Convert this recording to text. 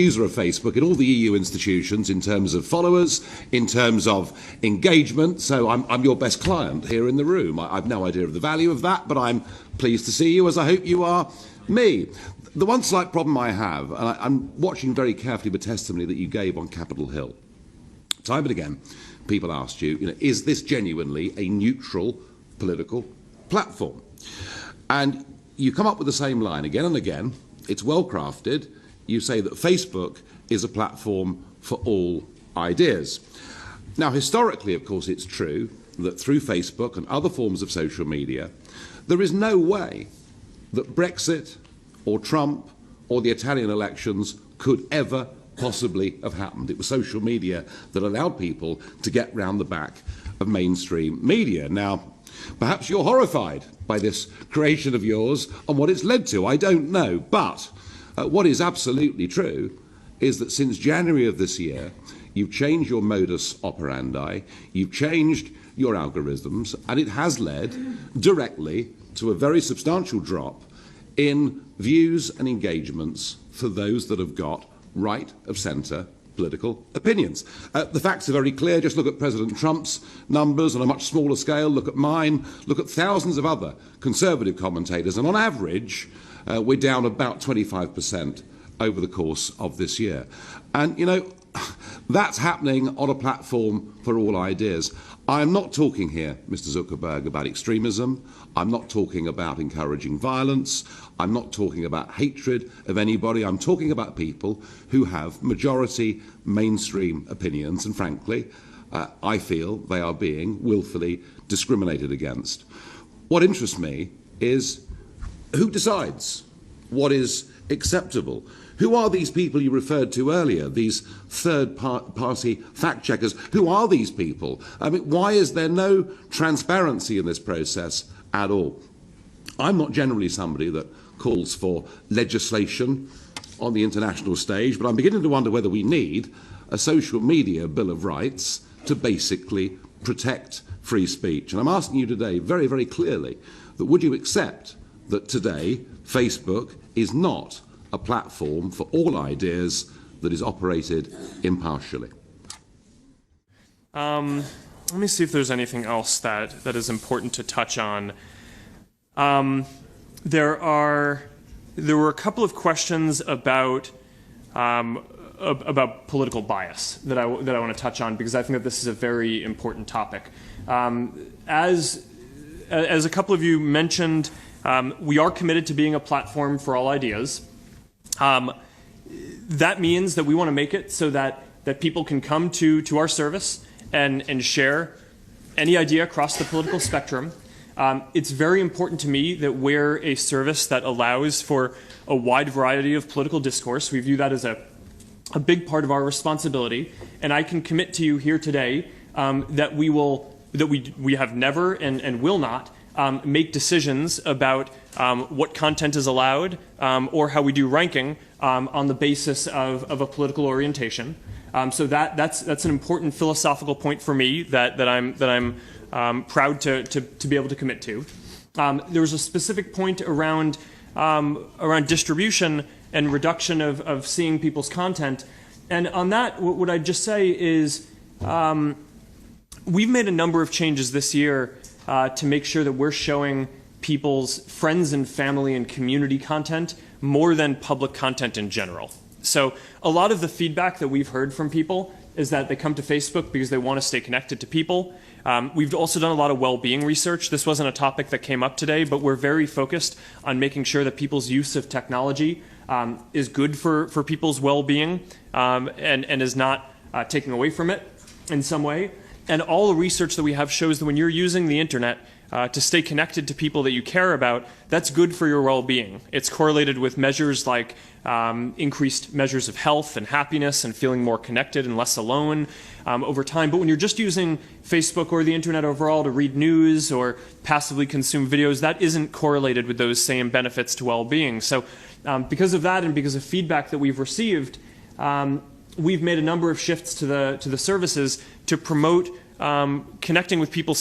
user of Facebook in all the EU institutions in terms of followers, in terms of engagement. So I'm your best client here in the room. I've no idea of the value of that, but I'm pleased to see you, as I hope you are me. The one slight problem I have, and I'm watching very carefully the testimony that you gave on Capitol Hill. Time and again, people asked you, is this genuinely a neutral political platform? And you come up with the same line again and again. It's well crafted. You say that Facebook is a platform for all ideas. Now, historically, of course, it's true that through Facebook and other forms of social media, there is no way that Brexit or Trump or the Italian elections could ever possibly have happened. It was social media that allowed people to get round the back of mainstream media. Now, perhaps you're horrified by this creation of yours and what it's led to. I don't know. But what is absolutely true is that since January of this year, you've changed your modus operandi, you've changed your algorithms, and it has led directly to a very substantial drop in views and engagements for those that have got right of centre political opinions. The facts are very clear. Just look at President Trump's numbers on a much smaller scale. Look at mine. Look at thousands of other conservative commentators. And on average, we're down about 25% over the course of this year. And, that's happening on a platform for all ideas. I'm not talking here, Mr. Zuckerberg, about extremism. I'm not talking about encouraging violence. I'm not talking about hatred of anybody. I'm talking about people who have majority mainstream opinions, and frankly, I feel they are being willfully discriminated against. What interests me is who decides what is acceptable? Who are these people you referred to earlier, these third-party fact-checkers? Who are these people? I mean, why is there no transparency in this process at all? I'm not generally somebody that calls for legislation on the international stage, but I'm beginning to wonder whether we need a social media Bill of Rights to basically protect free speech. And I'm asking you today very, very clearly that would you accept that today Facebook is not a platform for all ideas that is operated impartially? Let me see if there's anything else that is important to touch on. There were a couple of questions about political bias that I want to touch on, because I think that this is a very important topic. As a couple of you mentioned, we are committed to being a platform for all ideas. That means that we want to make it so that people can come to our service and share any idea across the political spectrum. It's very important to me that we're a service that allows for a wide variety of political discourse. We view that as a big part of our responsibility, and I can commit to you here today that we have never and will not make decisions about what content is allowed or how we do ranking on the basis of a political orientation. So that's an important philosophical point for me that I'm proud to be able to commit to. There was a specific point around distribution and reduction of seeing people's content, and on that, what I'd just say is we've made a number of changes this year to make sure that we're showing people's friends and family and community content more than public content in general. So a lot of the feedback that we've heard from people is that they come to Facebook because they want to stay connected to people. We've also done a lot of well-being research. This wasn't a topic that came up today, but we're very focused on making sure that people's use of technology is good for people's well-being and is not taking away from it in some way. And all the research that we have shows that when you're using the internet to stay connected to people that you care about, that's good for your well-being. It's correlated with measures like increased measures of health and happiness and feeling more connected and less alone over time. But when you're just using Facebook or the internet overall to read news or passively consume videos, that isn't correlated with those same benefits to well-being. So because of that and because of feedback that we've received, we've made a number of shifts to the services to promote connecting with people's